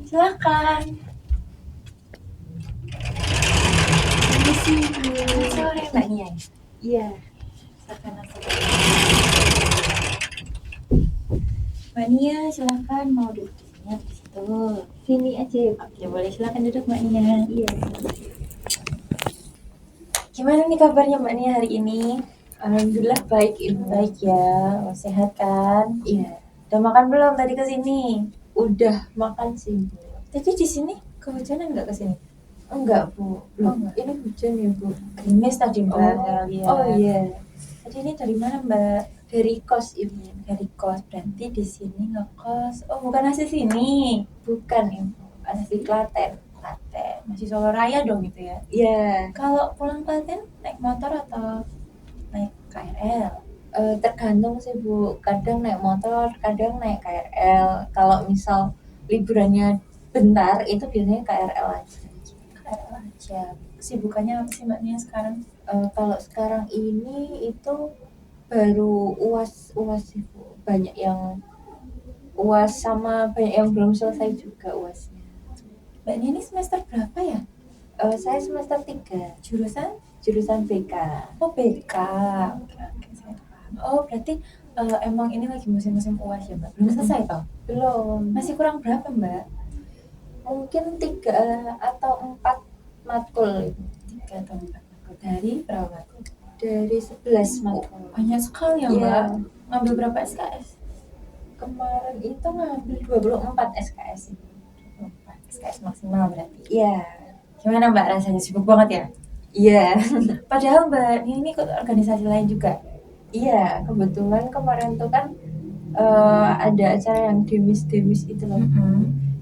Silakan. Permisi, Selamat sore Mbak Nia. Iya. Silakan masuk. Mbak Nia, silakan mau duduk di sini atau di situ. Sini aja ya, Pak. Oke, boleh silakan duduk Mbak Nia. Iya. Gimana nih kabarnya Mbak Nia hari ini? Alhamdulillah baik, Ibu. Baik ya, sehat kan? Iya. Udah makan belum tadi ke sini? Udah makan sih, Bu. Tadi di sini kehujanan nggak ke sini? Enggak, Bu. Belum. Oh, enggak. Ini hujan ya, Bu. Gerimis tadi Mbak. Oh, Lihat. oh iya. Tadi ini dari mana Mbak? Dari kos, Ibu. Dari kos, berarti di sini ngekos. Oh, bukan asli sini. Bukan, Ibu. Asli Klaten. Klaten. Masih Solo Raya dong gitu ya. Iya. Kalau pulang Klaten naik motor atau naik KRL? Tergantung sih, Bu. Kadang naik motor, kadang naik KRL. Kalau misal liburannya bentar, itu biasanya KRL aja. KRL aja. Kesibukannya apa sih Mbak Nia sekarang? Kalau sekarang ini itu baru UAS sih, Bu. Banyak yang UAS sama banyak yang belum selesai juga UASnya. Mbak Nia ini semester berapa ya? Saya semester 3, Jurusan BK. Oh, BK. Oke, saya paham. Oh, berarti emang ini lagi musim-musim UAS ya Mbak? Belum selesai toh? Belum. Masih kurang berapa Mbak? Mungkin 3 atau 4 matkul. 3 atau 4 matkul. Dari berapa matkul? Dari 11 matkul. Banyak sekali ya Iya. Mbak. Ngambil berapa SKS? Kemarin itu ngambil 24 SKS. 24 SKS maksimal berarti. Iya. Gimana Mbak rasanya? Sibuk banget ya? Iya. Padahal Mbak ini ikut organisasi lain juga. Iya, kebetulan kemarin tuh kan ada acara yang demis itu loh.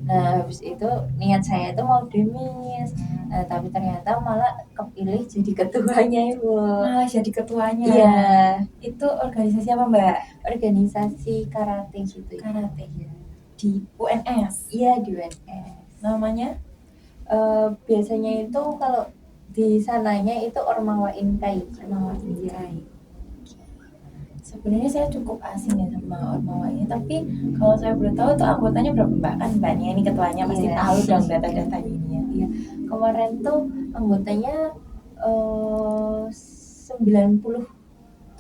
Nah, habis itu niat saya itu mau demis. Nah, tapi ternyata malah kepilih jadi ketuanya, Ibu. Malah jadi ketuanya. Iya. Itu organisasi apa Mbak? Organisasi karate gitu. Karate ya. Di UNS? Iya, di UNS. Namanya? Biasanya itu kalau di sananya itu Ormawa Inkai. Ormawa Inkai. Sebenarnya saya cukup asing ya sama Ormawa ini, tapi kalau saya boleh tahu tuh anggotanya berapa Mbak? Kan Mbak Nia ini ketuanya pasti tahu dong data-data ini ya. Iya. Kemarin tuh anggotanya 97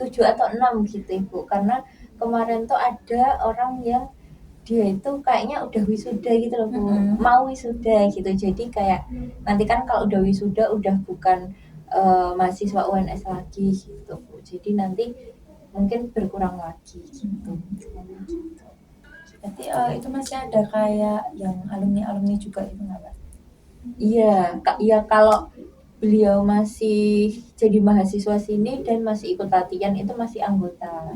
atau 6 gitu, Ibu. Karena kemarin tuh ada orang yang dia itu kayaknya udah wisuda gitu loh, Bu. Mau wisuda gitu. Jadi kayak nanti kan kalau udah wisuda udah bukan mahasiswa UNS lagi gitu, Bu. Jadi nanti mungkin berkurang lagi gitu. Berarti itu masih ada kayak yang alumni juga itu nggak Pak? Iya, kalau beliau masih jadi mahasiswa sini dan masih ikut latihan itu masih anggota.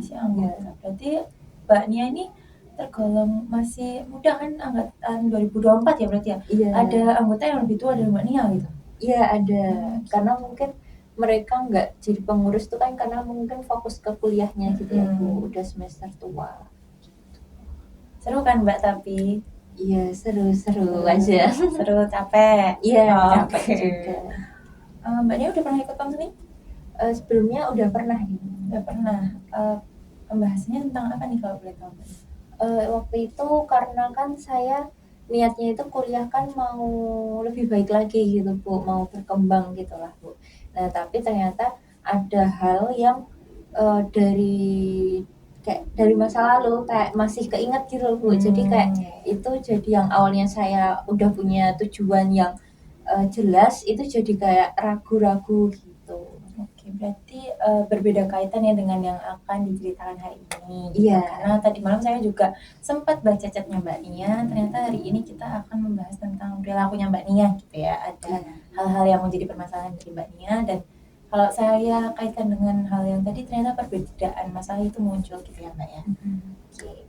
Berarti Mbak Nia ini tergolong masih muda kan, angkatan 2024 ya berarti ya? Iya. Ada anggota yang lebih tua dari Mbak Nia gitu? Iya ada, karena mungkin mereka nggak jadi pengurus tuh kan karena mungkin fokus ke kuliahnya gitu ya, Bu. Udah semester tua. Seru kan Mbak tapi? Iya, seru aja. Seru, capek? Iya, Okay. capek juga. Mbak Nia udah pernah ikut konseling? Sebelumnya udah pernah. Udah pernah. Pembahasannya tentang apa nih kalau boleh tahu? Waktu itu karena kan saya niatnya itu kuliah kan mau lebih baik lagi gitu, Bu, mau berkembang gitulah, Bu. Nah, tapi ternyata ada hal yang dari masa lalu kayak masih keinget gitu loh, Bu. Jadi kayak itu jadi yang awalnya saya udah punya tujuan yang jelas, itu jadi kayak ragu-ragu gitu. Oke, berarti berbeda kaitan ya dengan yang akan diceritakan hari ini. Iya. Karena tadi malam saya juga sempat baca chatnya Mbak Nia. Ternyata hari ini kita akan membahas tentang perilakunya Mbak Nia gitu ya. Ada hal-hal yang menjadi permasalahan dari Mbak Nia, dan kalau saya kaitkan dengan hal yang tadi, ternyata perbedaan masalah itu muncul gitu ya Mbak ya. Oke.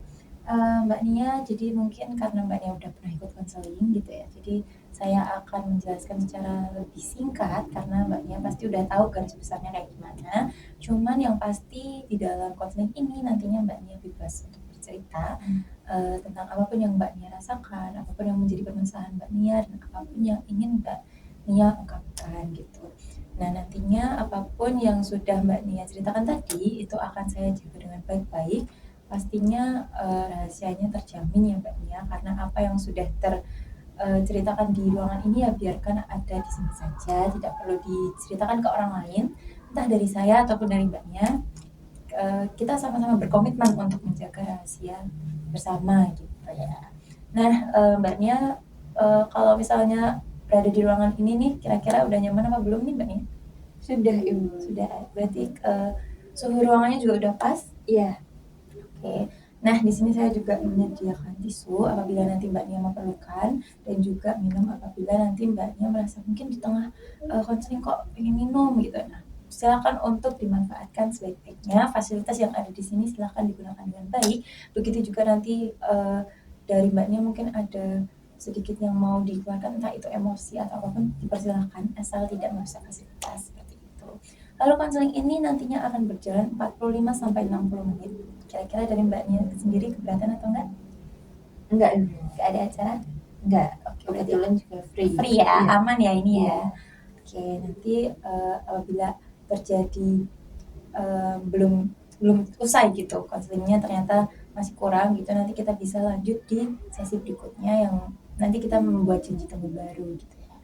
Mbak Nia, jadi mungkin karena Mbak Nia udah pernah ikut konseling gitu ya, jadi saya akan menjelaskan secara lebih singkat karena Mbak Nia pasti udah tahu garis besarnya kayak gimana. Cuman yang pasti di dalam konseling ini nantinya Mbak Nia bebas untuk bercerita tentang apapun yang Mbak Nia rasakan, apapun yang menjadi permasalahan Mbak Nia, dan apapun yang ingin Mbak Nia ungkapkan gitu. Nah, nantinya apapun yang sudah Mbak Nia ceritakan tadi itu akan saya jaga dengan baik-baik pastinya rahasianya terjamin ya Mbak Nia, karena apa yang sudah ceritakan di ruangan ini ya biarkan ada di sini saja, tidak perlu diceritakan ke orang lain, entah dari saya ataupun dari Mbak Nia. Kita sama-sama berkomitmen untuk menjaga rahasia bersama gitu ya. Nah, Mbak Nia, kalau misalnya berada di ruangan ini nih, kira-kira udah nyaman apa belum nih Mbak Nia? Sudah Ibu. Sudah, berarti suhu ruangannya juga udah pas? Iya. Oke. Nah, di sini saya juga menyediakan tisu apabila nanti Mbak Nia memerlukan, dan juga minum apabila nanti Mbak Nia merasa mungkin di tengah konseling kok pengen minum gitu. Nah, silakan untuk dimanfaatkan sebaik-baiknya. Fasilitas yang ada di sini silakan digunakan dengan baik. Begitu juga nanti dari Mbak Nia mungkin ada sedikit yang mau dikeluarkan, entah itu emosi atau apapun, dipersilahkan asal tidak merusak fasilitas seperti itu. Lalu konseling ini nantinya akan berjalan 45 sampai 60 menit. Kira-kira dari Mbak Nia sendiri keberatan atau enggak? Enggak ada acara? Enggak. Oke, Kebetulan juga free. Free ya, Iya. aman ya ini ya. Iya. Oke, nanti apabila terjadi belum usai gitu konselingnya, ternyata masih kurang gitu, nanti kita bisa lanjut di sesi berikutnya yang nanti kita membuat janji temu baru gitu ya.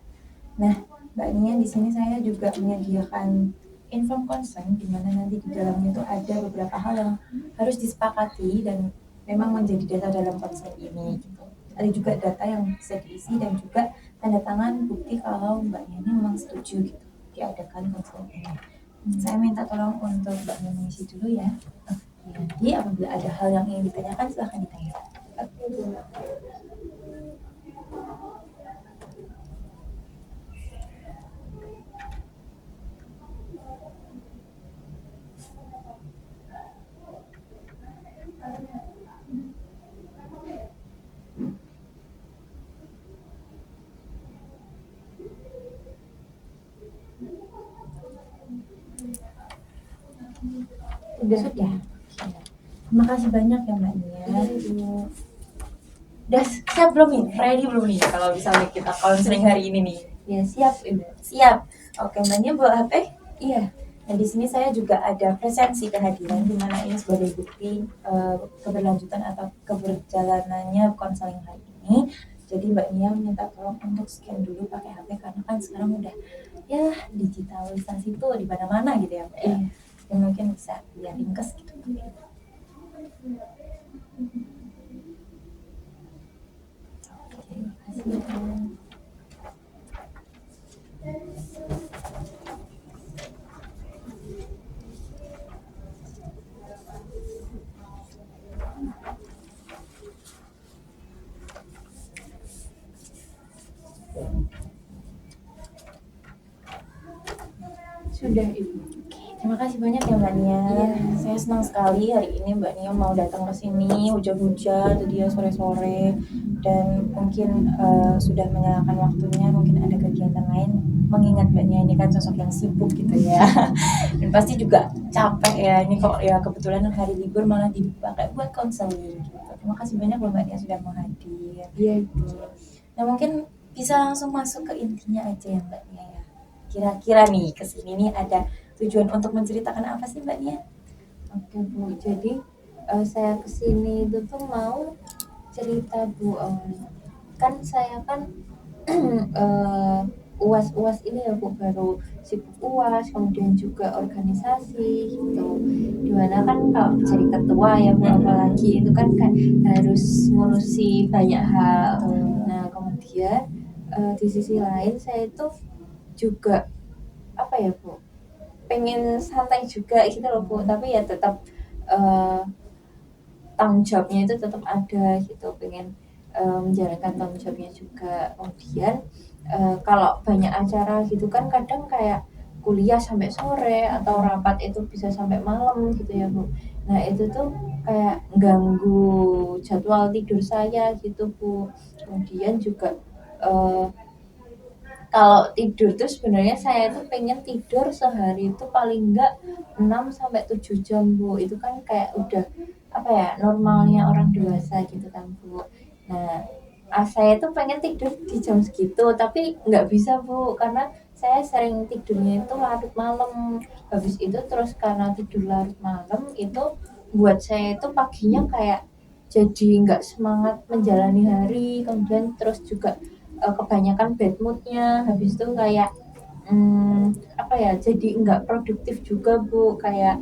Nah, Mbak Nia, di sini saya juga menyediakan inform consent, di mana nanti di dalamnya itu ada beberapa hal yang harus disepakati dan memang menjadi data dalam konseling ini gitu. Ada juga data yang bisa diisi dan juga tanda tangan bukti kalau Mbak Nia ini memang setuju gitu diadakan konseling ini. Saya minta tolong untuk Mbak Nia mengisi dulu ya. Nanti apabila ada hal yang ingin ditanyakan silahkan ditanya. Oke, Bu. Sudah. Terima kasih banyak ya Mbak Nia. Udah siap belum nih? Ready belum nih kalau misalnya kita konseling hari ini nih? Ya, siap Ibu. Siap. Oke, Mbak Nia bawa HP? Iya. Nah, di sini saya juga ada presensi kehadiran, di mana ini sebagai bukti keberlanjutan atau keberjalanannya konseling hari ini. Jadi Mbak Nia minta tolong untuk scan dulu pakai HP, karena kan sekarang udah ya digitalisasi tuh di mana-mana gitu ya Mbak ya. Dan mungkin bisa biar ringkes gitu. Terima kasih. Sudah Ibu. Terima kasih banyak ya Mbak Nia. Iya. Saya senang sekali hari ini Mbak Nia mau datang ke sini, hujan-hujan tadi ya sore-sore, dan mungkin sudah menyalakan waktunya, mungkin ada kegiatan lain, mengingat Mbak Nia ini kan sosok yang sibuk gitu ya. Dan pasti juga capek ya, ini kok ya kebetulan hari libur malah dipakai buat konseling gitu. Terima kasih banyak loh Mbak Nia sudah mau hadir. Iya Ibu. Nah, mungkin bisa langsung masuk ke intinya aja ya Mbak Nia ya. Kira-kira nih kesini nih ada tujuan untuk menceritakan apa sih Mbak Nia? Oke Bu, jadi saya kesini itu tuh mau cerita Bu, kan saya kan UAS ini ya Bu, baru sibuk UAS, kemudian juga organisasi gitu, dimana kan kalau jadi ketua ya Bu, apalagi itu kan harus ngurusi banyak hal. Nah kemudian di sisi lain saya itu juga apa ya Bu, pengen santai juga gitu loh Bu, tapi ya tetap tanggung jawabnya itu tetap ada gitu, pengen menjalankan tanggung jawabnya juga. Kemudian kalau banyak acara gitu kan kadang kayak kuliah sampai sore atau rapat itu bisa sampai malam gitu ya Bu. Nah itu tuh kayak ganggu jadwal tidur saya gitu Bu. Kemudian juga kalau tidur tuh sebenarnya saya tuh pengen tidur sehari itu paling enggak 6 sampai 7 jam Bu. Itu kan kayak udah apa ya, normalnya orang dewasa gitu kan Bu. Nah saya tuh pengen tidur di jam segitu, tapi nggak bisa Bu, karena saya sering tidurnya itu larut malam. Habis itu terus karena tidur larut malam itu buat saya itu paginya kayak jadi nggak semangat menjalani hari, kemudian terus juga kebanyakan bad moodnya, habis itu kayak apa ya, jadi nggak produktif juga Bu, kayak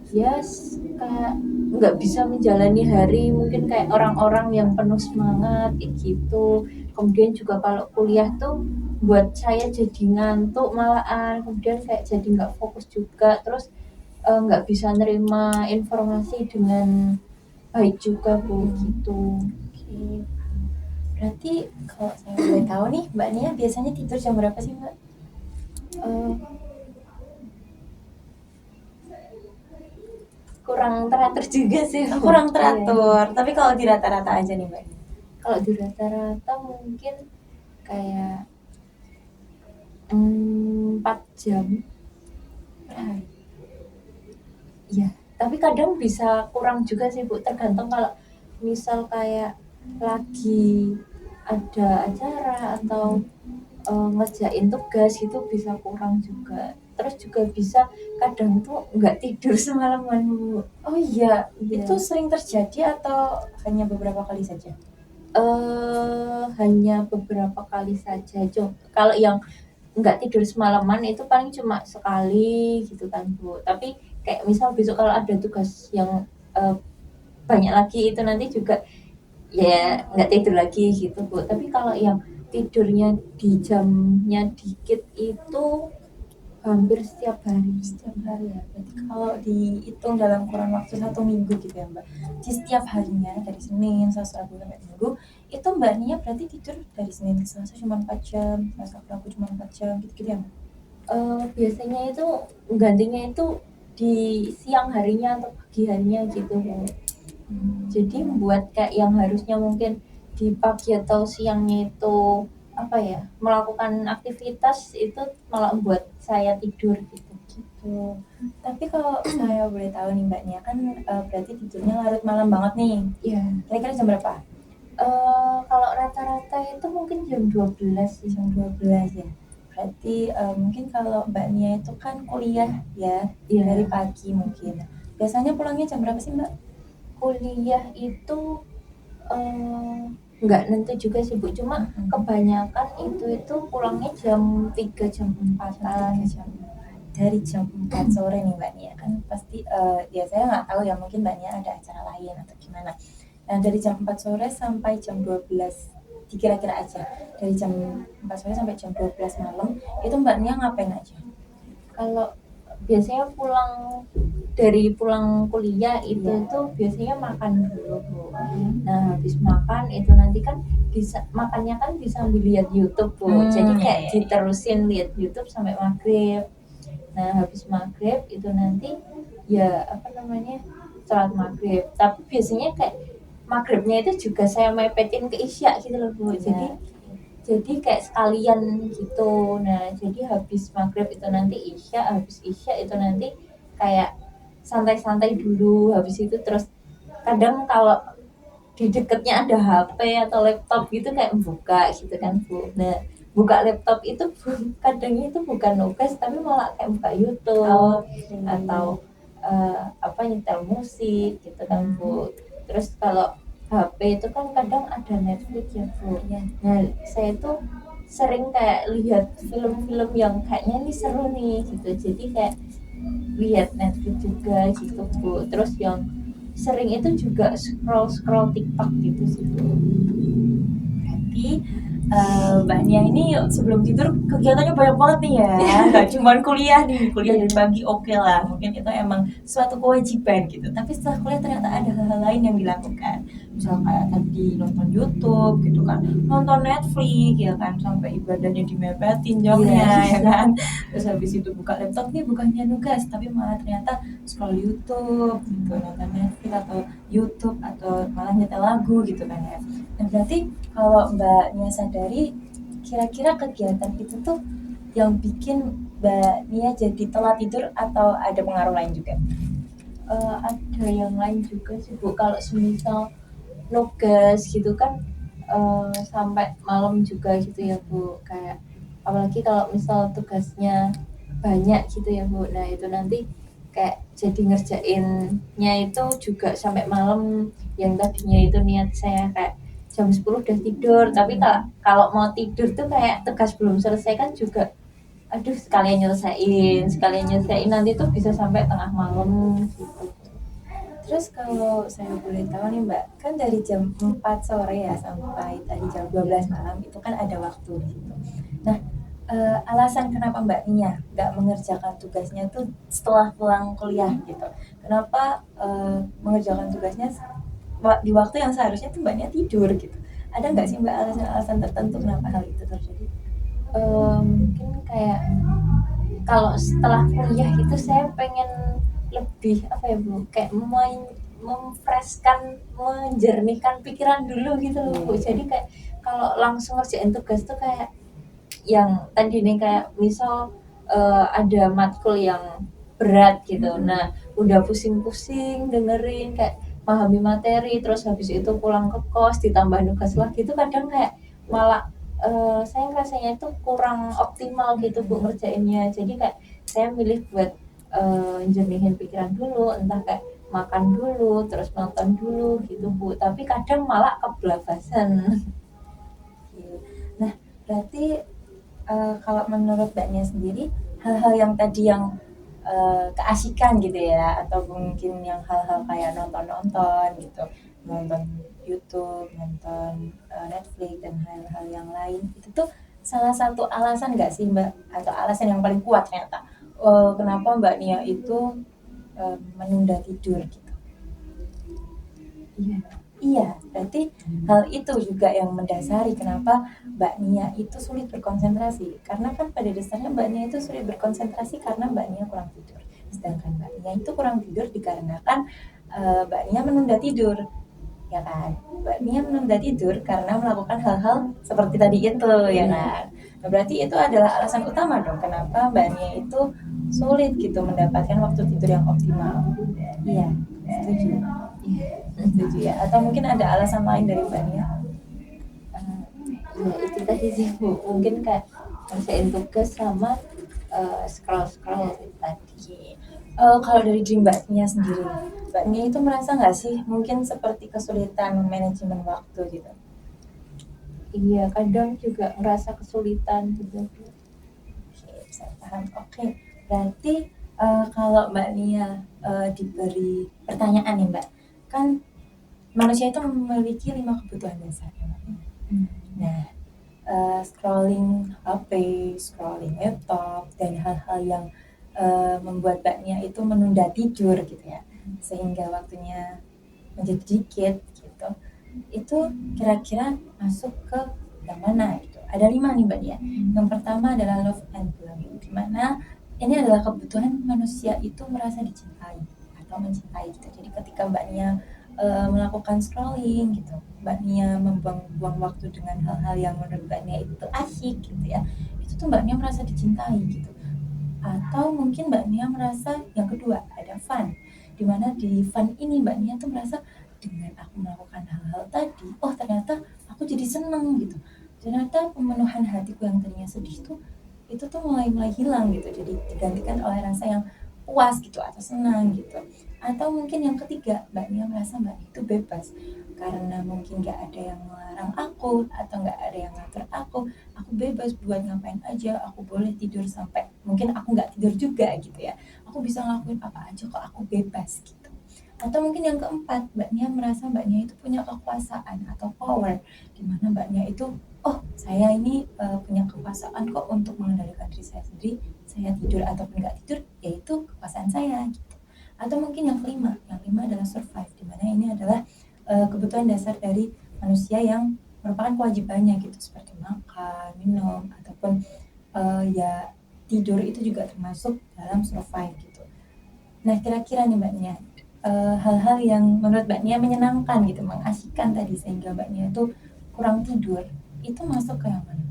kayak nggak bisa menjalani hari mungkin kayak orang-orang yang penuh semangat kayak gitu. Kemudian juga kalau kuliah tuh buat saya jadi ngantuk malahan, kemudian kayak jadi nggak fokus juga, terus nggak bisa nerima informasi dengan baik juga Bu gitu. Oke. Berarti kalau saya boleh tahu nih, Mbak Nia biasanya tidur jam berapa sih, Mbak? Eh, kurang teratur juga sih Bu. Kurang Iya. teratur. Tapi kalau di rata-rata aja nih, Mbak. Kalau di rata-rata mungkin kayak 4 jam. Iya, tapi kadang bisa kurang juga sih Bu, tergantung kalau misal kayak lagi ada acara atau ngerjain tugas gitu bisa kurang juga. Terus juga bisa kadang tuh nggak tidur semalaman Bu. Oh iya, Iya. itu sering terjadi atau hanya beberapa kali saja? Hanya beberapa kali saja. Kalau yang nggak tidur semalaman itu paling cuma sekali gitu kan Bu. Tapi kayak misal besok kalau ada tugas yang banyak lagi itu nanti juga ya nggak tidur lagi gitu Bu. Tapi kalau yang tidurnya di jamnya dikit itu hampir setiap hari. Setiap hari ya. Berarti kalau dihitung dalam kurun waktu 1 minggu gitu ya Mbak. Di setiap harinya dari Senin, Selasa, Rabu sampai Minggu, itu Mbak Nia berarti tidur dari Senin ke Selasa cuma 4 jam, Selasa ke Rabu cuma 4 jam gitu-gitu ya Mbak? Biasanya itu gantinya itu di siang harinya atau pagi harinya gitu Bu. Jadi buat kayak yang harusnya mungkin di pagi atau siangnya itu apa ya, melakukan aktivitas itu malah buat saya tidur gitu. Tapi kalau saya boleh tahu nih Mbak Nia kan berarti tidurnya larut malam banget nih. Iya. Kira-kira jam berapa? Kalau rata-rata itu mungkin jam 12 sih. Jam 12 ya. Berarti mungkin kalau Mbak Nia itu kan kuliah ya, Iya. dari pagi mungkin. Biasanya pulangnya jam berapa sih Mbak? Kuliah itu nggak nentu juga sih Bu, cuma kebanyakan itu pulangnya jam 3 jam 4-an. Dari jam 4 sore nih Mbak Nia kan pasti ya saya nggak tahu ya, mungkin Mbak Nia ada acara lain atau gimana. Nah dari jam 4 sore sampai jam 12 kira-kira aja, dari jam 4 sore sampai jam 12 malam itu Mbak Nia ngapain aja? Kalau biasanya dari pulang kuliah itu biasanya makan dulu Bu. Nah habis makan itu nanti kan makannya kan bisa sambil lihat YouTube Bu. Jadi kayak diterusin lihat YouTube sampai maghrib. Nah habis maghrib itu nanti ya sholat maghrib. Tapi biasanya kayak maghribnya itu juga saya mepetin ke isya gitu loh Bu. Jadi kayak sekalian gitu. Nah jadi habis maghrib itu nanti isya, habis isya itu nanti kayak santai-santai dulu, habis itu terus kadang kalau di deketnya ada HP atau laptop gitu kayak buka gitu kan Bu. Nah buka laptop itu kadang itu bukan nugas tapi malah kayak buka YouTube atau nyetel musik gitu kan Bu. Terus kalau HP itu kan kadang ada Netflix ya Bu. Nah saya tuh sering kayak lihat film-film yang kayaknya ini seru nih gitu, jadi kayak lihat Netflix juga gitu Bu. Terus yang sering itu juga scroll TikTok gitu sih Bu. Berarti Mbak Nia ini sebelum tidur kegiatannya banyak banget nih ya, nggak cuma kuliah nih, kuliah dari pagi oke lah, mungkin itu emang suatu kewajiban gitu, tapi setelah kuliah ternyata ada hal-hal lain yang dilakukan, misal kayak tadi nonton YouTube gitu kan, nonton Netflix ya kan, sampai ibadahnya dimepetin jamnya ya kan, terus habis itu buka laptop nih bukannya nugas tapi malah ternyata scroll YouTube gitu, nonton Netflix atau YouTube atau malah nyetel lagu gitu kan ya. Nah berarti kalau Mbak Nia sadari, kira-kira kegiatan itu tuh yang bikin Mbak Nia jadi telat tidur atau ada pengaruh lain juga? Ada yang lain juga sih Bu. Kalau semisal nugas gitu kan sampai malam juga gitu ya Bu. Kayak apalagi kalau misal tugasnya banyak gitu ya Bu. Nah itu nanti kayak jadi ngerjainnya itu juga sampai malam, yang tadinya itu niat saya kayak jam 10 udah tidur, tapi kalau mau tidur tuh kayak tugas belum selesai kan juga aduh sekalian nyelesain nanti tuh bisa sampai tengah malam gitu. Terus kalau saya boleh tahu nih Mbak, kan dari jam 4 sore ya sampai tadi jam 12 malam itu kan ada waktu di situ. Nah, alasan kenapa Mbak Nia nggak mengerjakan tugasnya tuh setelah pulang kuliah gitu? Kenapa mengerjakan tugasnya di waktu yang seharusnya tuh Mbak Nia tidur gitu? Ada nggak sih Mbak alasan-alasan tertentu kenapa hal itu terjadi? Mungkin kayak kalau setelah kuliah itu saya pengen lebih apa ya Bu, kayak memfreshkan, menjernihkan pikiran dulu gitu loh Bu. Jadi kayak kalau langsung ngerjain tugas tuh kayak yang tadi nih kayak misal ada matkul yang berat gitu. Nah, udah pusing-pusing dengerin kayak pahami materi, terus habis itu pulang ke kos ditambah nugas lagi itu kadang kayak malah saya rasanya itu kurang optimal gitu Bu ngerjainnya. Jadi kayak saya milih buat jernihin pikiran dulu, entah kayak makan dulu, terus nonton dulu gitu Bu. Tapi kadang malah kebablasan. Nah, berarti kalau menurut Mbaknya sendiri hal-hal yang tadi yang keasikan gitu ya, atau mungkin yang hal-hal kayak nonton-nonton gitu, nonton YouTube, nonton Netflix dan hal-hal yang lain itu tuh salah satu alasan nggak sih Mbak, atau alasan yang paling kuat ternyata kenapa Mbak Nia itu menunda tidur gitu? Iya. Iya, berarti hal itu juga yang mendasari kenapa Mbak Nia itu sulit berkonsentrasi. Karena kan pada dasarnya Mbak Nia itu sulit berkonsentrasi karena Mbak Nia kurang tidur. Sedangkan Mbak Nia itu kurang tidur dikarenakan Mbak Nia menunda tidur, ya kan? Mbak Nia menunda tidur karena melakukan hal-hal seperti tadi itu, ya kan? Nah, berarti itu adalah alasan utama dong kenapa Mbak Nia itu sulit gitu mendapatkan waktu tidur yang optimal. Iya, setuju. Setuju ya. Atau mungkin ada alasan lain dari Mbak Nia? Ya itu tadi sih Bu, mungkin kayak ngerjain tugas sama scroll tadi. Kalau dari diri Mbak Nia sendiri, Mbak Nia itu merasa nggak sih mungkin seperti kesulitan manajemen waktu gitu? Iya kadang juga ngerasa kesulitan gitu. Oke, saya paham. Oke, berarti kalau Mbak Nia diberi pertanyaan nih Mbak, kan manusia itu memiliki 5 kebutuhan dasar ya Mbak Nia. Nah, scrolling HP, scrolling laptop, dan hal-hal yang membuat Mbak Nia itu menunda tidur gitu ya, sehingga waktunya menjadi dikit gitu. Itu kira-kira masuk ke yang mana gitu? Ada 5 nih Mbak Nia. Yang pertama adalah love and belonging, di mana ini adalah kebutuhan manusia itu merasa dicintai atau mencintai gitu. Jadi ketika Mbak Nia melakukan scrolling gitu, Mbak Nia membuang-buang waktu dengan hal-hal yang menurut Mbak Nia itu asyik gitu ya, itu tuh Mbak Nia merasa dicintai gitu. Atau mungkin Mbak Nia merasa yang kedua ada fun, dimana di fun ini Mbak Nia tuh merasa dengan aku melakukan hal-hal tadi, oh ternyata aku jadi seneng gitu, ternyata pemenuhan hatiku yang tadinya sedih tuh itu tuh mulai hilang gitu, jadi digantikan oleh rasa yang puas gitu atau senang gitu. Atau mungkin yang ketiga Mbak Nia merasa Mbak Nia itu bebas karena mungkin nggak ada yang melarang aku atau nggak ada yang ngatur aku bebas buat ngapain aja, aku boleh tidur sampai mungkin aku nggak tidur juga gitu ya, aku bisa ngelakuin apa aja kok, aku bebas gitu. Atau mungkin yang keempat, Mbak Nia merasa Mbak Nia itu punya kekuasaan atau power, di mana Mbak Nia itu, oh saya ini punya kekuasaan kok untuk mengendalikan diri saya sendiri, saya tidur ataupun nggak tidur, yaitu kekuasaan saya gitu. Atau mungkin yang lima adalah survive, di mana ini adalah kebutuhan dasar dari manusia yang merupakan kewajibannya gitu, seperti makan, minum, ataupun ya tidur itu juga termasuk dalam survive gitu. Nah kira-kira nih Mbak Nia, hal-hal yang menurut Mbak Nia menyenangkan gitu, mengasihkan tadi sehingga Mbak Nia itu kurang tidur, itu masuk ke yang mana?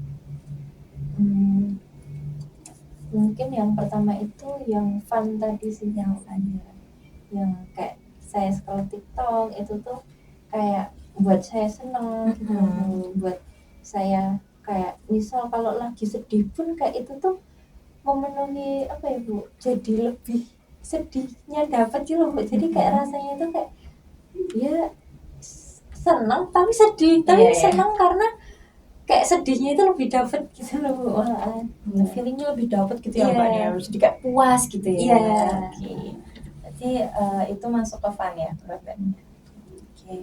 Mungkin yang pertama itu yang fun tadi sih, Yang fun ya. yang kayak saya scroll TikTok itu tuh kayak buat saya seneng gitu, buat saya kayak misal kalau lagi sedih pun kayak itu tuh memenuhi apa ya Bu, jadi lebih sedihnya dapat gitu loh Bu. Jadi kayak rasanya itu kayak ya senang tapi sedih, tapi senang karena kayak sedihnya itu lebih dapat gitu loh Bu. Feelingnya lebih dapat gitu ya Mbak ya, jadi kayak puas gitu ya. Oke. Berarti itu masuk ke fun ya buat Mbak Nia. Oke.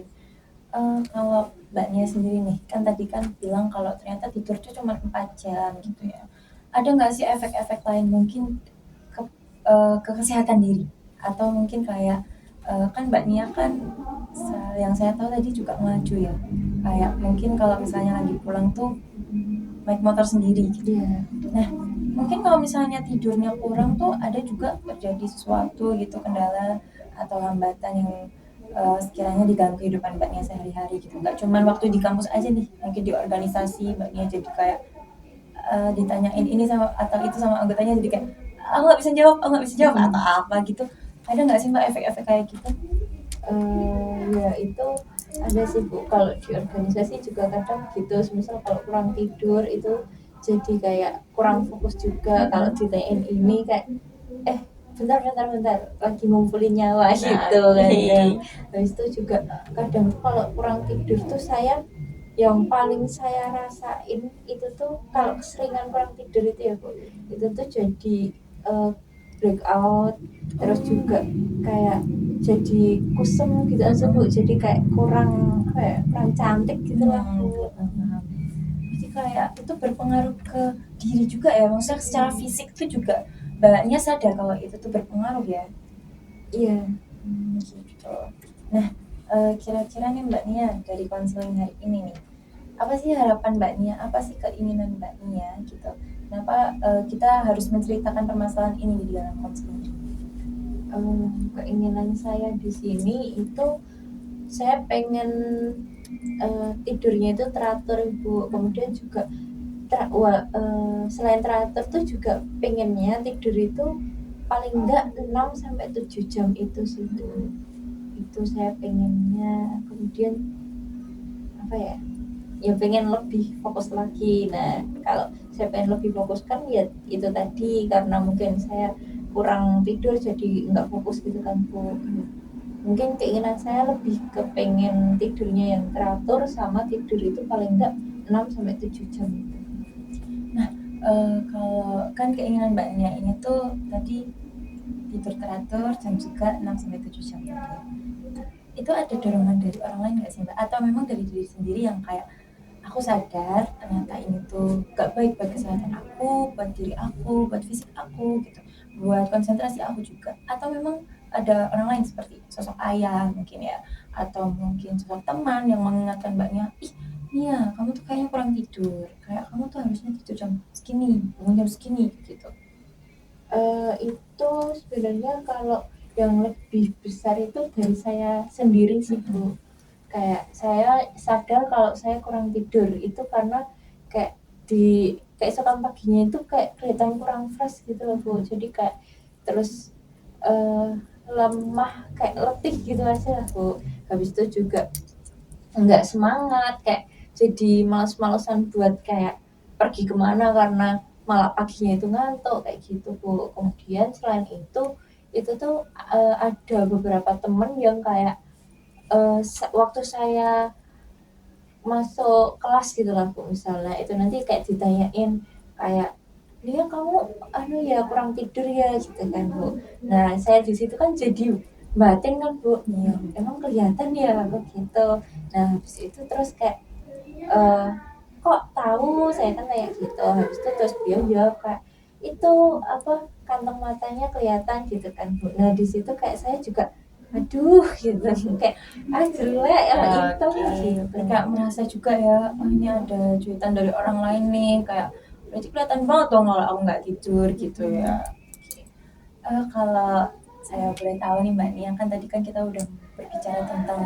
Kalau Mbak Nia sendiri nih, kan tadi kan bilang kalau ternyata tidur tuh cuma 4 jam gitu ya. Ada nggak sih efek-efek lain mungkin ke kesehatan diri? Atau mungkin kayak kan Mbak Nia kan yang saya tahu tadi juga maju ya. Kayak mungkin kalau misalnya lagi pulang tuh naik motor sendiri gitu. Nah, mungkin kalau misalnya tidurnya kurang tuh ada juga terjadi sesuatu gitu, kendala atau hambatan yang sekiranya diganggu kehidupan Mbak Nia sehari-hari gitu. Nggak cuman waktu di kampus aja nih, mungkin di organisasi Mbak Nia jadi kayak ditanyain ini sama atau itu sama anggotanya jadi kayak aku nggak bisa jawab atau apa gitu. Ada nggak sih Mbak efek-efek kayak gitu? Ya itu ada sih Bu, kalau di organisasi juga kadang gitu, misal kalau kurang tidur itu jadi kayak kurang fokus juga. Kalau ditanyain ini kayak bentar lagi ngumpulin nyawa gitu kan ya. Habis itu juga kadang kalau kurang tidur tuh yang paling saya rasain itu tuh kalau keseringan kurang tidur itu ya Bu, itu tuh jadi breakout, terus juga kayak jadi kusem gitu aja Bu, jadi kayak kurang cantik gitu lah Bu. Jadi kayak itu berpengaruh ke diri juga ya, maksudnya secara fisik tuh juga Mbaknya sadar kalau itu tuh berpengaruh ya? Iya. Gitu. Nah, kira-kira nih Mbak Nia dari konseling hari ini nih, apa sih harapan Mbak Nia, apa sih keinginan Mbak Nia gitu? Kenapa kita harus menceritakan permasalahan ini di dalam konseling? Keinginan saya di sini itu saya pengen tidurnya itu teratur Bu, kemudian juga selain teratur tuh juga pengennya tidur itu paling enggak 6-7 jam itu sih Bu. Itu saya pengennya, kemudian ya pengen lebih fokus lagi. Nah kalau saya pengen lebih fokus kan ya itu tadi, karena mungkin saya kurang tidur jadi nggak fokus gitu kan Bu. Mungkin keinginan saya lebih ke pengen tidurnya yang teratur, sama tidur itu paling enggak 6-7 jam gitu. Nah, kalau kan keinginan Mbaknya ini tuh tadi tidur teratur dan juga 6-7 jam tadi. Itu ada dorongan dari orang lain nggak sih Mbak? Atau memang dari diri sendiri yang kayak aku sadar ternyata ini tuh gak baik buat kesehatan aku, buat diri aku, buat fisik aku gitu, buat konsentrasi aku juga. Atau memang ada orang lain seperti sosok ayah mungkin ya, atau mungkin sosok teman yang mengingatkan Mbaknya, ih Nia kamu tuh kayaknya kurang tidur, kayak kamu tuh harusnya tidur jam segini, bangun jam segini gitu. Itu sebenarnya kalau yang lebih besar itu dari saya sendiri sih Bu. Kayak saya sadar kalau saya kurang tidur itu karena kayak keesokan paginya itu kayak kelihatan kurang fresh gitu loh Bu. Jadi kayak terus lemah, kayak letih gitu aja lah Bu. Habis itu juga nggak semangat, kayak jadi males-malesan buat kayak pergi kemana karena malah paginya itu ngantuk kayak gitu Bu. Kemudian selain itu tuh ada beberapa temen yang kayak waktu saya masuk kelas gitu lah Bu, misalnya itu nanti kayak ditanyain kayak dia kamu ya kurang tidur ya gitu kan Bu. Nah saya di situ kan jadi batin kan Bu, ya emang kelihatan ya begitu. Nah habis itu terus kayak kok tahu, saya kan kayak gitu. Habis itu terus dia jawab kayak itu kantong matanya kelihatan gitu kan Bu. Nah di situ kayak saya juga aduh gitu kayak jelek itu gitu. Kayak merasa juga ya, oh ini ada cuitan dari orang lain nih, kayak berarti kelihatan banget dong kalau aku nggak tidur gitu ya. Kalau saya boleh tahu nih Mbak Nia, kan tadi kan kita udah berbicara tentang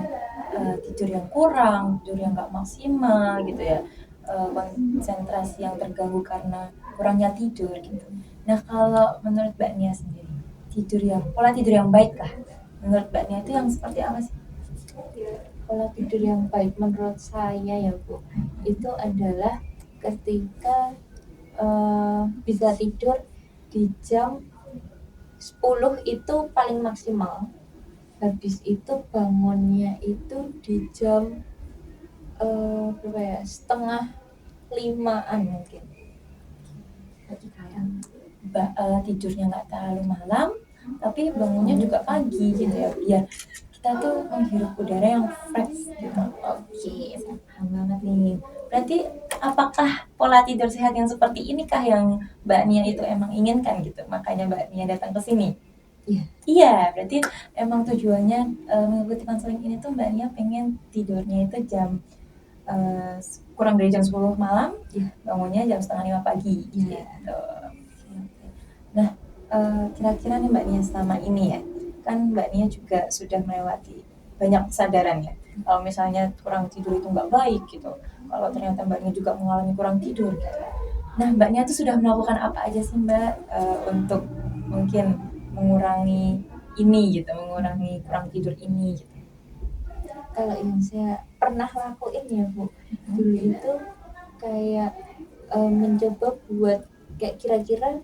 tidur yang kurang, tidur yang nggak maksimal gitu ya, konsentrasi yang terganggu karena kurangnya tidur gitu. Nah kalau menurut Mbak Nia sendiri, pola tidur yang baik lah, menurut Mbak Nia itu yang seperti apa sih? Pola tidur yang baik menurut saya ya Bu, itu adalah ketika bisa tidur di jam 10 itu paling maksimal. Habis itu bangunnya itu di jam berapa ya, setengah 5-an mungkin. Berarti kayak tidurnya nggak terlalu malam, tapi bangunnya juga pagi gitu ya, biar kita tuh menghirup udara yang fresh gitu. Oke, saya paham banget nih. Berarti apakah pola tidur sehat yang seperti ini kah yang Mbak Nia itu emang inginkan gitu? Makanya Mbak Nia datang ke sini. Iya. Iya, berarti emang tujuannya mengikuti konseling ini tuh Mbak Nia pengen tidurnya itu jam kurang dari jam 10 malam, bangunnya jam setengah 5 pagi gitu. Nah, kira-kira nih Mbak Nia selama ini ya, kan Mbak Nia juga sudah melewati banyak kesadaran ya, kalau misalnya kurang tidur itu nggak baik gitu, kalau ternyata Mbak Nia juga mengalami kurang tidur gitu. Nah, Mbak Nia tuh sudah melakukan apa aja sih Mbak untuk mungkin mengurangi ini gitu, mengurangi kurang tidur ini gitu? Kalau yang saya pernah lakuin ya Bu, dulu itu kayak mencoba buat kayak kira-kira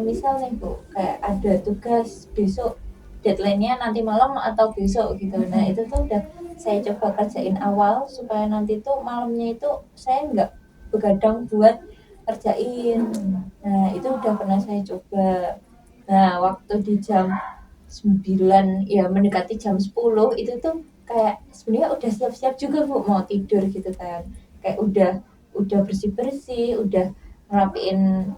misal nih Bu, kayak ada tugas besok, deadline-nya nanti malam atau besok gitu. Nah itu tuh udah saya coba kerjain awal supaya nanti tuh malamnya itu saya nggak begadang buat kerjain. Nah itu udah pernah saya coba. Nah waktu di jam 9 ya mendekati jam 10 itu tuh kayak sebenarnya udah siap-siap juga Bu mau tidur gitu kan, kayak udah bersih-bersih, udah ngerapiin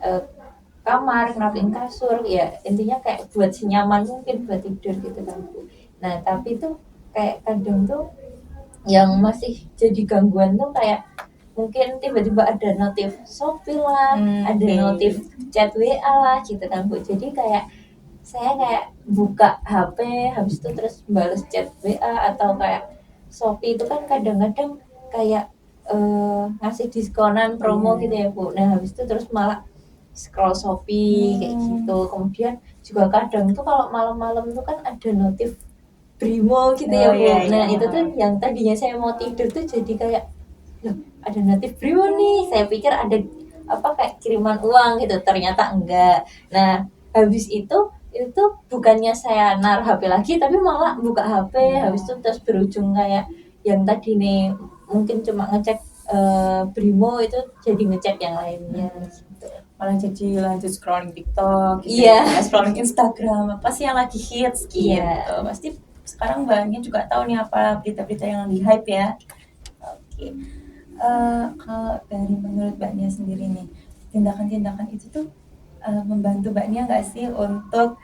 kamar, ngerapiin kasur, ya intinya kayak buat senyaman mungkin buat tidur gitu kan Bu. Nah tapi tuh kayak kadang tuh yang masih jadi gangguan tuh kayak mungkin tiba-tiba ada notif Shopee lah, ada notif chat WA lah gitu kan Bu. Jadi kayak saya kayak buka HP habis itu terus balas chat WA atau kayak Shopee itu kan kadang-kadang kayak ngasih diskonan promo gitu ya Bu. Nah habis itu terus malah scroll Shopee kayak gitu. Kemudian juga kadang tuh kalau malam-malam tuh kan ada notif Brimo gitu ya Bu. Nah itu tuh yang tadinya saya mau tidur tuh jadi kayak loh ada notif Brimo nih, saya pikir ada apa kayak kiriman uang gitu, ternyata enggak. Nah habis itu bukannya saya naruh HP lagi tapi malah buka HP, habis itu terus berujung kayak yang tadi nih mungkin cuma ngecek Brimo itu jadi ngecek yang lainnya gitu. Malah jadi lanjut scrolling TikTok gitu, scrolling Instagram, apa sih yang lagi hits gitu. Pasti sekarang banyak juga tahu nih apa berita-berita yang lagi hype ya. Oke. Kalau dari menurut Mbak Nia sendiri nih, tindakan-tindakan itu tuh membantu Mbak Nia nggak sih untuk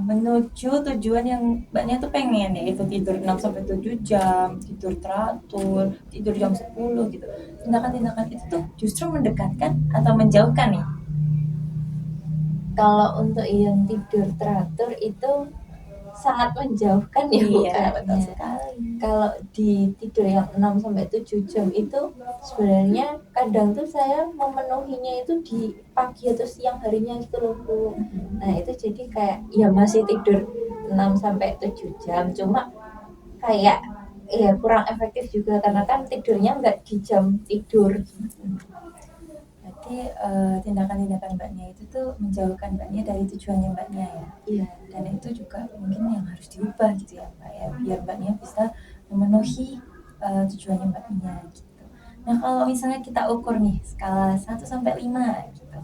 menuju tujuan yang Mbak Nia tuh pengen, yaitu tidur 6-7 jam, tidur teratur, tidur jam 10 gitu. Tindakan-tindakan itu tuh justru mendekatkan atau menjauhkan nih? Kalau untuk yang tidur teratur itu sangat menjauhkan ya Bu. Betul sekali. Kalau di tidur yang 6-7 jam itu sebenarnya kadang tuh saya memenuhinya itu di pagi atau siang harinya gitu loh Bu. Nah itu jadi kayak ya masih tidur 6-7 jam, cuma kayak ya kurang efektif juga karena kan tidurnya nggak di jam tidur. Berarti tindakan-tindakan Mbak Nia itu tuh menjauhkan Mbak Nia dari tujuannya Mbak Nia ya. Iya. Dan itu juga mungkin yang harus diubah gitu ya Mbak ya, biar Mbak Nia bisa memenuhi tujuannya Mbak Nia gitu. Nah kalau misalnya kita ukur nih skala 1-5 gitu,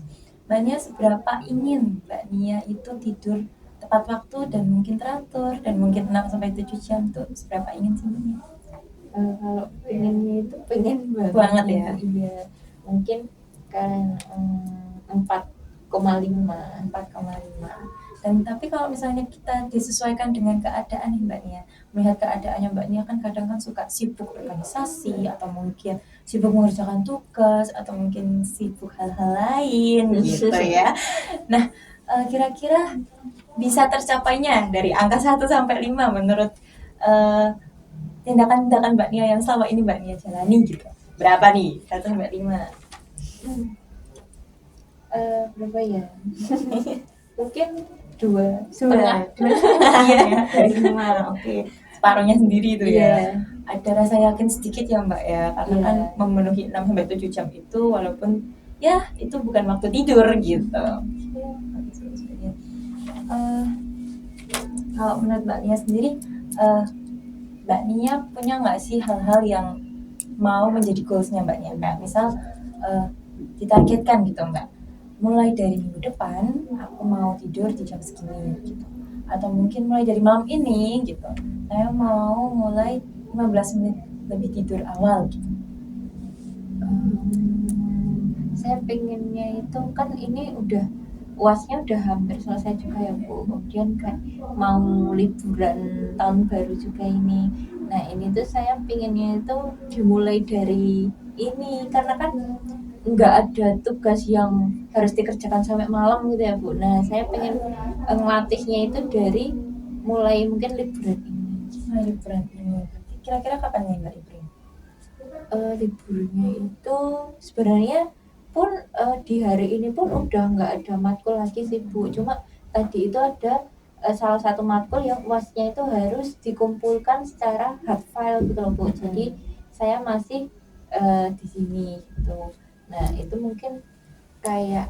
Mbak Nia seberapa ingin Mbak Nia itu tidur tepat waktu dan mungkin teratur dan mungkin 6-7 jam tuh seberapa ingin sih Mbak Nia? Kalau pengennya itu pengen banget ya. Iya, mungkin kan 4,5. Dan tapi kalau misalnya kita disesuaikan dengan keadaan nih Mbak Nia, melihat keadaannya Mbak Nia kan kadang kan suka sibuk organisasi atau mungkin sibuk mengerjakan tugas atau mungkin sibuk hal-hal lain gitu ya. Nah kira-kira bisa tercapainya dari angka 1-5 menurut tindakan-tindakan Mbak Nia yang selama ini Mbak Nia jalani gitu, berapa nih 1-5? Berapa ya? Mungkin 2,5. Iya dari 5. Oke, separuhnya sendiri itu ya. Ada rasa yakin sedikit ya Mbak ya, karena kan memenuhi 6-7 jam itu walaupun ya itu bukan waktu tidur gitu. Kalau menurut Mbak Nia sendiri, Mbak Nia punya nggak sih hal-hal yang mau menjadi goals-nya Mbak Nia? Kayak misal ditargetkan gitu Mbak, mulai dari minggu depan aku mau tidur di jam segini gitu. Atau mungkin mulai dari malam ini gitu, saya mau mulai 15 menit lebih tidur awal gitu. Saya pengennya itu kan ini udah UASnya udah hampir selesai juga ya Bu. Kemudian kayak mau liburan tahun baru juga ini. Nah ini tuh saya pengennya itu dimulai dari ini karena kan nggak ada tugas yang harus dikerjakan sampai malam gitu ya Bu. Nah saya pengen ngelatihnya itu dari mulai mungkin liburan ini. Nah, liburan ini kira-kira kapan nih Mbak liburan? Liburnya itu sebenarnya pun di hari ini pun udah nggak ada matkul lagi sih Bu. Cuma tadi itu ada salah satu matkul yang UASnya itu harus dikumpulkan secara hard file gitu loh Bu. Jadi saya masih di sini gitu. Nah itu mungkin kayak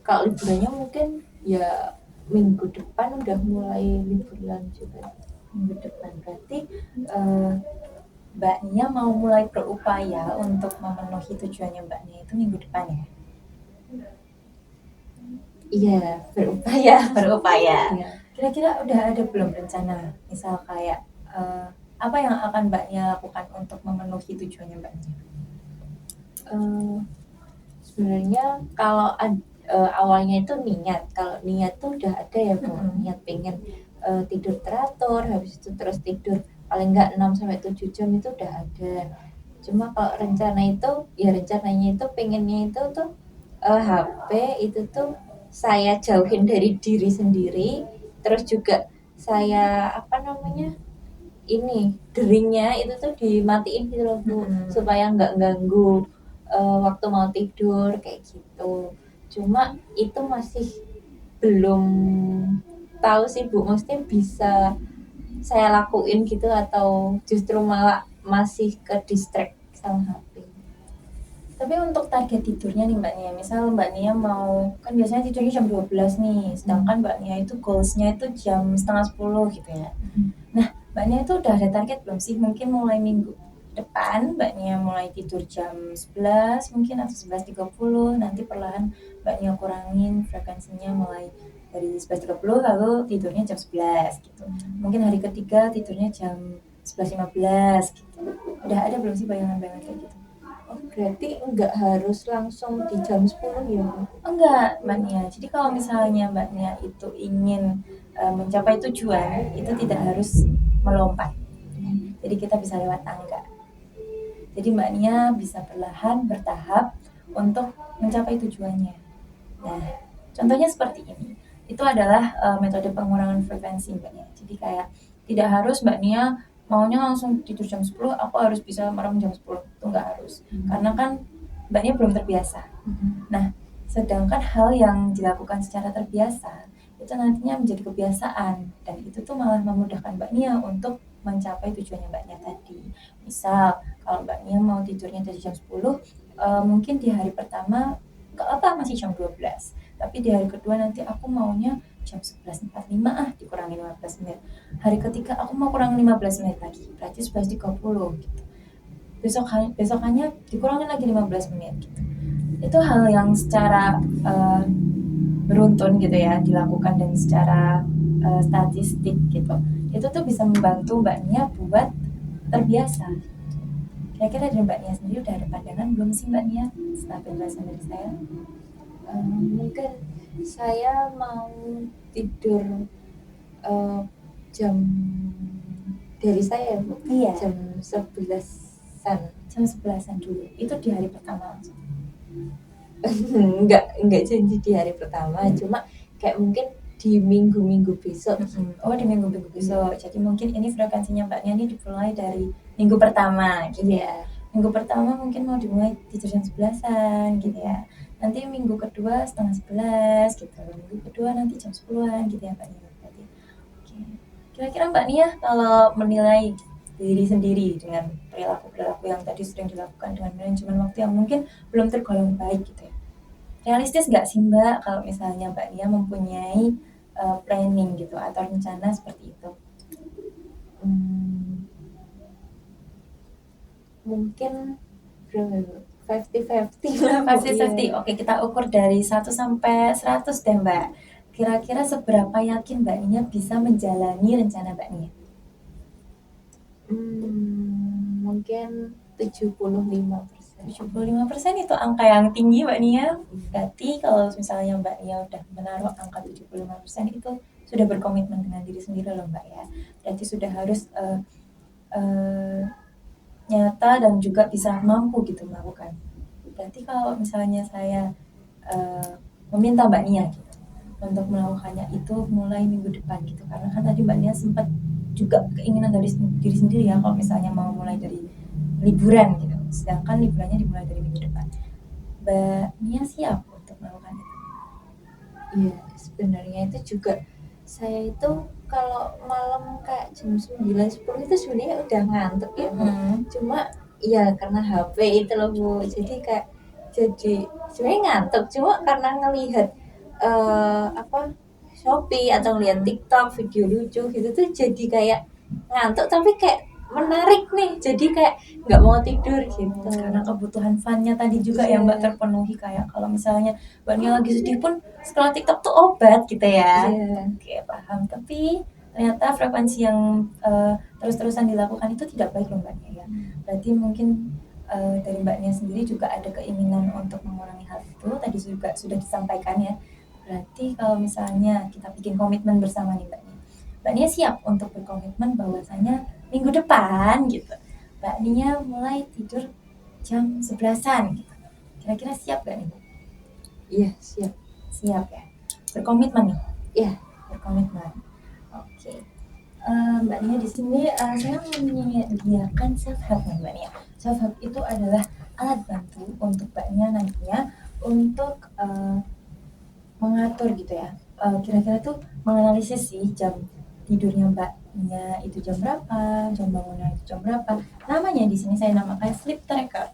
kalau liburannya mungkin ya minggu depan udah mulai liburan juga. Minggu depan berarti Mbak Nia mau mulai berupaya untuk memenuhi tujuannya Mbak Nia itu minggu depan ya? Iya, berupaya. Berupaya. Iya. Kira-kira udah ada belum rencana? Misal kayak apa yang akan Mbak Nia lakukan untuk memenuhi tujuannya Mbak Nia? Sebenarnya kalau awalnya itu niat. Kalau niat tuh udah ada ya Bu. Niat pengen tidur teratur, habis itu terus tidur paling nggak 6 sampai 7 jam itu udah ada. Cuma kalau rencana itu ya rencananya itu pengennya itu tuh HP itu tuh saya jauhin dari diri sendiri, terus juga saya apa namanya ini deringnya itu tuh dimatiin gitu loh Bu, supaya nggak ganggu waktu mau tidur kayak gitu. Cuma itu masih belum tahu sih Bu, maksudnya bisa saya lakuin gitu atau justru malah masih ke distract sama HP. Tapi untuk target tidurnya nih Mbak Nia, misal Mbak Nia mau, kan biasanya tidurnya jam 12 nih, sedangkan Mbak Nia itu goalsnya itu jam setengah 10 gitu ya. Nah, Mbak Nia itu udah ada target belum sih? Mungkin mulai minggu depan Mbak Nia mulai tidur jam 11 mungkin atau 11.30, nanti perlahan Mbak Nia kurangin frekuensinya mulai dari 11.30 lalu tidurnya jam 11 gitu. Mungkin hari ketiga tidurnya jam 11.15 gitu. Udah ada belum sih bayangan-bayangan kayak gitu? Oh, berarti nggak harus langsung di jam 10 ya Bu? Enggak, Mbak Nia. Jadi kalau misalnya Mbak Nia itu ingin mencapai tujuan, itu tidak harus melompat. Jadi kita bisa lewat tangga. Jadi Mbak Nia bisa perlahan, bertahap untuk mencapai tujuannya. Nah, contohnya seperti ini. Itu adalah metode pengurangan frekuensi Mbak Nia. Jadi kayak tidak harus Mbak Nia maunya langsung tidur jam 10, aku harus bisa merem jam 10. Itu nggak harus. Karena kan Mbak Nia belum terbiasa. Nah, sedangkan hal yang dilakukan secara terbiasa itu nantinya menjadi kebiasaan, dan itu tuh malah memudahkan Mbak Nia untuk mencapai tujuannya Mbak Nia tadi. Misal kalau Mbak Nia mau tidurnya dari jam 10, mungkin di hari pertama nggak apa masih jam 12, tapi di hari kedua nanti aku maunya jam 11.45 dikurangi 15 menit. Hari ketiga aku mau kurangi 15 menit lagi, berarti 11.30 gitu. Besokannya dikurangin lagi 15 menit gitu. Itu hal yang secara beruntun gitu ya dilakukan dan secara statistik gitu. Itu tuh bisa membantu Mbak Nia buat terbiasa. Kira-kira dari Mbak Nia sendiri udah ada pandangan belum sih Mbak Nia setelah penjelasan dari saya? Mungkin saya mau tidur jam dari saya Bu. Iya. Jam 11-an. Jam 11-an dulu. Itu di hari pertama langsung. Enggak janji di hari pertama, cuma kayak mungkin di minggu-minggu besok. Oh, di minggu-minggu besok. Jadi mungkin ini frekuensinya Mbak Nia ini dimulai dari minggu pertama gitu ya. Minggu pertama mungkin mau dimulai tidur jam 11-an gitu ya. Nanti minggu kedua setengah 11 gitu. Minggu kedua nanti jam 10-an gitu ya Mbak Nia. Berarti. Oke. Kira-kira Mbak Nia kalau menilai diri sendiri dengan perilaku-perilaku yang tadi sering dilakukan dengan manajemen waktu yang mungkin belum tergolong baik gitu ya, realistis nggak sih Mbak kalau misalnya Mbak Nia mempunyai planning gitu atau rencana seperti itu? Mungkin berapa? 50-50 lah Bu. Pasti Iya. safety. Oke, kita ukur dari 1 sampai 100 deh Mbak. Kira-kira seberapa yakin Mbak Nia bisa menjalani rencana Mbak Nia? Mungkin 75%. 75% itu angka yang tinggi Mbak Nia. Berarti kalau misalnya Mbak Nia udah menaruh angka 75% itu sudah berkomitmen dengan diri sendiri loh Mbak ya. Berarti sudah harus nyata dan juga bisa mampu gitu melakukan. Berarti kalau misalnya saya meminta Mbak Nia gitu untuk melakukannya itu mulai minggu depan gitu, karena kan tadi Mbak Nia sempat juga keinginan dari diri sendiri ya kalau misalnya mau mulai dari liburan gitu, sedangkan liburannya dimulai dari minggu depan. Mbak Nia siap untuk melakukan itu? Iya, sebenarnya itu juga saya itu kalau malam kayak jam 9-10 itu sebenarnya udah ngantuk ya Bu. Cuma ya karena HP itu loh Bu. Jadi kayak sebenarnya ngantuk cuma karena ngelihat Shopee atau ngeliat TikTok video lucu gitu tuh jadi kayak ngantuk tapi kayak menarik nih, jadi kayak nggak mau tidur gitu. Karena kebutuhan funnya tadi juga yang Mbak terpenuhi, kayak kalau misalnya Mbak Nia lagi sedih pun scroll TikTok tuh obat gitu ya. Oke, paham. Tapi ternyata frekuensi yang terus-terusan dilakukan itu tidak baik loh Mbak Nia ya. Berarti mungkin dari Mbak Nia sendiri juga ada keinginan untuk mengurangi hal itu. Tadi juga sudah disampaikan ya. Berarti kalau misalnya kita bikin komitmen bersama nih Mbak Nia, Mbak Nia siap untuk berkomitmen bahwasanya minggu depan gitu Mbak Nia mulai tidur jam 11-an gitu. Kira-kira siap gak nih Bu? Iya, siap. Siap ya. Berkomitmen nih. Iya. Berkomitmen. Oke. Mbak Nia di sini saya menyediakan self help nih Mbak Nia. Self help itu adalah alat bantu untuk Mbak Nia nantinya untuk mengatur gitu ya. Kira-kira tuh menganalisis sih jam tidurnya Mbak Nia itu jam berapa, jam bangunnya itu jam berapa. Namanya di sini saya namakan sleep tracker.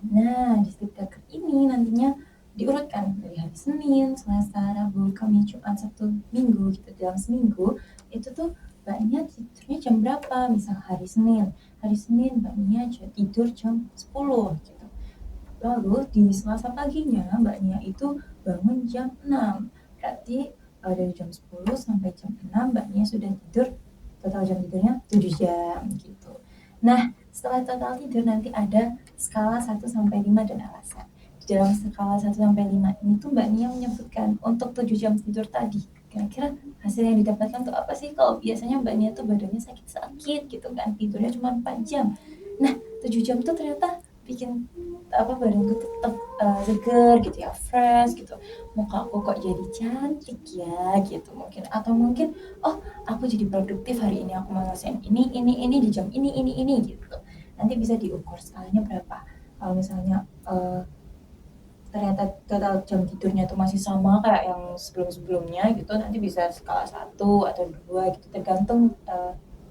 Nah, di sleep tracker ini nantinya diurutkan dari hari Senin, Selasa, Rabu, Kamis, Jumat, Sabtu, Minggu gitu. Dalam seminggu itu tuh Mbak Nia tidurnya jam berapa? Misal hari Senin Mbak Nia tidur jam 10 gitu. Lalu di Selasa paginya Mbak Nia itu bangun jam 6. Berarti dari jam 10 sampai jam 6 Mbak Nia sudah tidur, total jam tidurnya 7 jam gitu. Nah, setelah total tidur nanti ada skala 1 sampai 5 dan alasan. Di dalam skala 1 sampai 5 ini tuh Mbak Nia menyebutkan untuk 7 jam tidur tadi. Kira-kira hasil yang didapatkan tuh apa sih? Kalau biasanya Mbak Nia tuh badannya sakit-sakit gitu kan, tidurnya cuma 4 jam. Nah, 7 jam tuh ternyata bikin badanku tetap seger gitu ya, fresh gitu, muka aku kok jadi cantik ya gitu mungkin, atau mungkin oh aku jadi produktif hari ini, aku mau ngerasain ini di jam ini gitu. Nanti bisa diukur skalanya berapa. Kalau misalnya ternyata total jam tidurnya tuh masih sama kayak yang sebelum-sebelumnya gitu, nanti bisa skala 1 atau 2 gitu, tergantung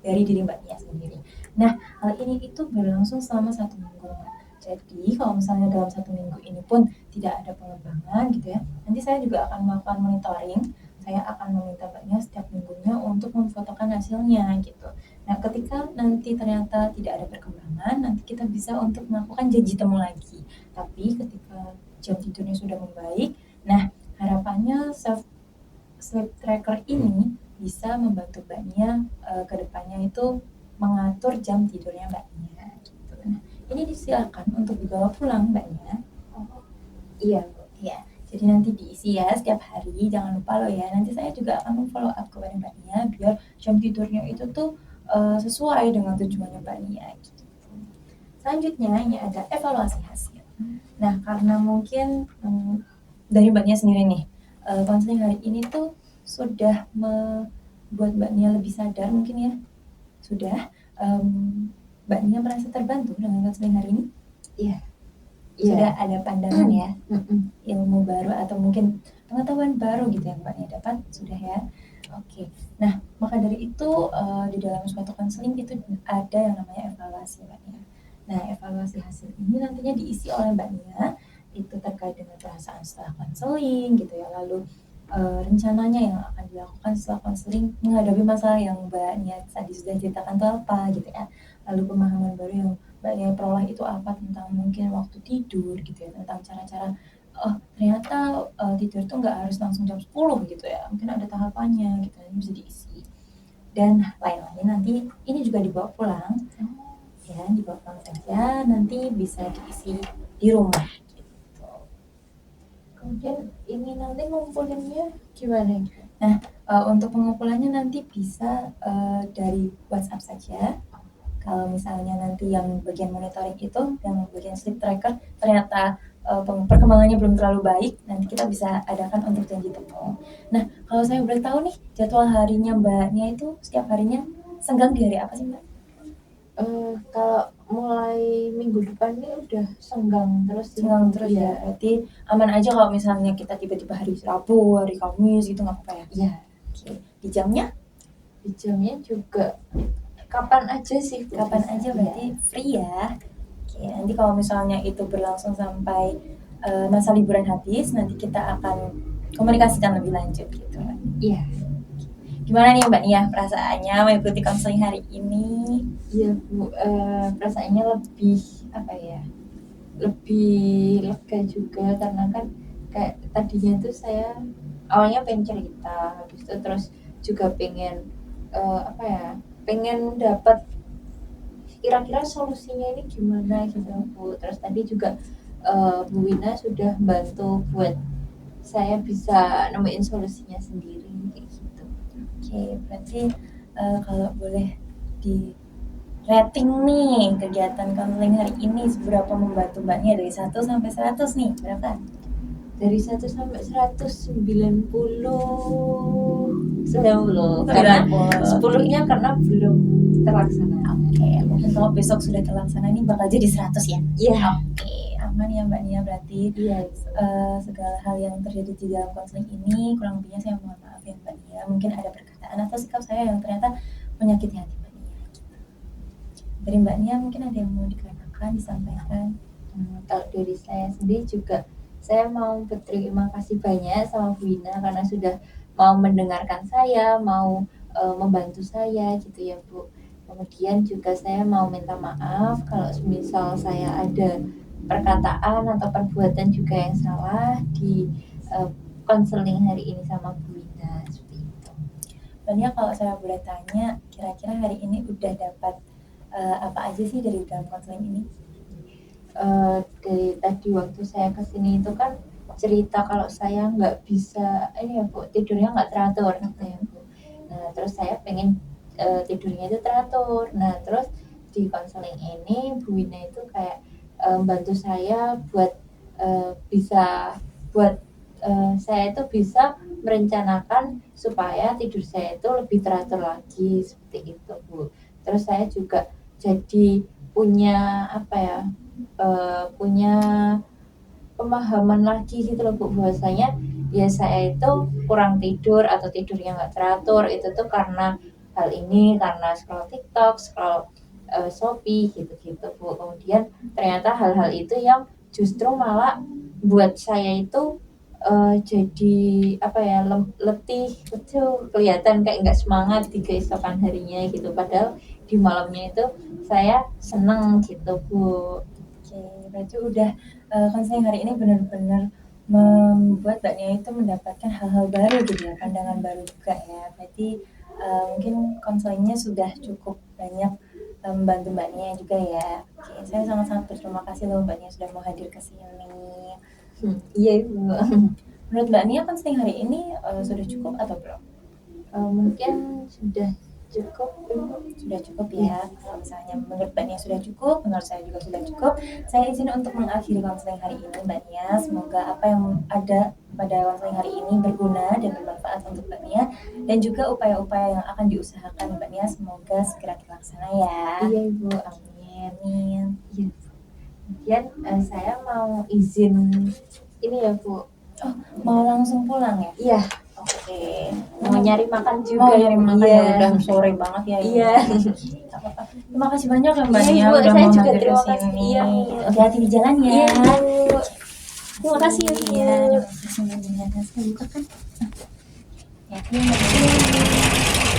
dari diri Mbak Nia sendiri. Nah, hal ini itu berlangsung selama 1 minggu Mbak. Jadi kalau misalnya dalam 1 minggu ini pun tidak ada pengembangan gitu ya, nanti saya juga akan melakukan monitoring. Saya akan meminta Mbak Nia setiap minggunya untuk memfotokan hasilnya gitu. Nah, ketika nanti ternyata tidak ada perkembangan, nanti kita bisa untuk melakukan janji temu lagi. Tapi ketika jam tidurnya sudah membaik, nah harapannya sleep tracker ini bisa membantu Mbak Nia ke depannya itu mengatur jam tidurnya Mbak Nia gitu. Nah, ini disilakan untuk dibawa pulang Mbak Nia. Iya. Ya, jadi nanti diisi ya setiap hari, jangan lupa loh ya. Nanti saya juga akan memfollow up kepada Mbak Nia biar jam tidurnya itu tuh sesuai dengan tujuannya Mbak Nia gitu. Selanjutnya ini ada evaluasi hasil. Nah, karena mungkin dari Mbak Nia sendiri nih, konseling hari ini tuh sudah membuat Mbak Nia lebih sadar mungkin ya. Sudah, Mbak Nia merasa terbantu dengan konseling hari ini? Iya. Sudah ada pandangan ya, ilmu baru atau mungkin pengetahuan baru gitu yang Mbak Nia dapat, sudah ya. Oke. Nah, maka dari itu di dalam suatu konseling itu ada yang namanya evaluasi Mbak Nia. Nah, evaluasi hasil ini nantinya diisi oleh Mbak Nia itu terkait dengan perasaan setelah konseling gitu ya, lalu rencananya yang akan dilakukan setelah konseling menghadapi masalah yang Mbak Nia tadi sudah ceritakan itu apa gitu ya, lalu pemahaman baru yang Mbak Nia peroleh itu apa tentang mungkin waktu tidur gitu ya, tentang cara-cara oh ternyata tidur tuh nggak harus langsung jam 10 gitu ya, mungkin ada tahapannya gitu, ini bisa diisi dan lain-lain. Nanti ini juga dibawa pulang ya, dibawa pulang saja, nanti bisa diisi di rumah gitu. Kemudian ini nanti ngumpulinnya gimana? Untuk pengumpulannya nanti bisa dari WhatsApp saja. Kalau misalnya nanti yang bagian monitoring itu, yang bagian sleep tracker ternyata perkembangannya belum terlalu baik, nanti kita bisa adakan untuk janji temu. Nah, kalau saya boleh tahu nih, jadwal harinya Mbaknya itu setiap harinya senggang di hari apa sih Mbak? Kalau mulai minggu depan ini udah senggang terus ya. Berarti aman aja kalau misalnya kita tiba-tiba hari Rabu, hari Kamis gitu nggak apa-apa ya? Iya. Oke. Di jamnya? Di jamnya juga kapan aja sih? Kapan aja berarti free ya. Oke, nanti kalau misalnya itu berlangsung sampai masa liburan habis, nanti kita akan komunikasikan lebih lanjut gitu. Iya. Gimana nih Mbak Nia perasaannya mengikuti konseling hari ini? Iya Bu, perasaannya lebih apa ya? Lebih lega juga karena kan kayak tadinya tuh saya awalnya pengen cerita, habis itu terus juga pengen apa ya? Pengen dapat kira-kira solusinya ini gimana gitu Bu. Terus tadi juga Bu Wina sudah bantu buat saya bisa nemuin solusinya sendiri kayak gitu. Oke, berarti kalau boleh di rating nih kegiatan konseling hari ini seberapa membantu Mbaknya dari 1 sampai 100 nih, berapa? Dari 1 sampai 100 90 karena 10-nya karena belum terlaksana. Oke, mungkin kalau besok sudah terlaksana ini bakal jadi 100 ya? Iya. Oke, aman ya Mbak Nia berarti. Iya. Segala hal yang terjadi di dalam konseling ini kurang lebihnya saya mohon maaf ya Mbak Nia. Mungkin ada perkataan atau sikap saya yang ternyata menyakiti hati Mbak Nia. Dari Mbak Nia mungkin ada yang mau dikatakan, disampaikan? Kalau dari saya sendiri juga saya mau berterima kasih banyak sama Bu Wina karena sudah mau mendengarkan saya, mau membantu saya gitu ya Bu. Kemudian juga saya mau minta maaf kalau misal saya ada perkataan atau perbuatan juga yang salah di konseling hari ini sama Bu Wina seperti itu. Mbaknya kalau saya boleh tanya, kira-kira hari ini udah dapat apa aja sih dari dalam konseling ini? Dari tadi waktu saya kesini itu kan cerita kalau saya nggak bisa ini ya Bu, tidurnya nggak teratur gitu ya Bu. Nah terus saya pengen tidurnya itu teratur. Nah terus di konseling ini Bu Wina itu kayak bantu saya buat bisa buat saya itu bisa merencanakan supaya tidur saya itu lebih teratur lagi seperti itu Bu. Terus saya juga jadi punya apa ya, punya pemahaman lagi gitu loh Bu, bahwasanya ya saya itu kurang tidur atau tidurnya nggak teratur itu tuh karena hal ini, karena scroll TikTok, scroll Shopee gitu-gitu Bu. Kemudian ternyata hal-hal itu yang justru malah buat saya itu jadi apa ya, letih itu kelihatan kayak nggak semangat di keesokan harinya gitu, padahal di malamnya itu saya seneng gitu Bu. Oke, berarti udah konseling hari ini benar-benar membuat Mbak Nia itu mendapatkan hal-hal baru gitu ya, pandangan baru juga ya. Berarti mungkin konselingnya sudah cukup banyak membantu Mbak Nia juga ya. Oke, saya sangat-sangat berterima kasih loh Mbak Nia sudah mau hadir ke sini. Iya Ibu. Menurut Mbak Nia konseling hari ini sudah cukup atau belum? Mungkin sudah cukup Ibu. Sudah cukup ya. Kalau misalnya menurut Mbak Nia sudah cukup, menurut saya juga sudah cukup. Saya izin untuk mengakhiri konseling hari ini Mbak Nia. Semoga apa yang ada pada konseling hari ini berguna dan bermanfaat untuk Mbak Nia, dan juga upaya-upaya yang akan diusahakan Mbak Nia semoga segera terlaksana ya. Iya Ibu, amin. Amin. Iya. Kemudian saya mau izin ini ya Bu. Oh, mau langsung pulang ya? Iya. Oke. Mau nyari makan juga. Mau nyari makan ya, udah sore banget ya. Iya. Apa-apa. Terima kasih banyak ya Mbak Nia Iya, Ibu, udah saya mau juga hadir ke terima sini. kasih. Iya. Hati-hati di jalan ya. Iya Bu. Terima kasih ya, Bu. Iya, terima kasih Mbak Diana. Saya buka kan. Ya, Iya.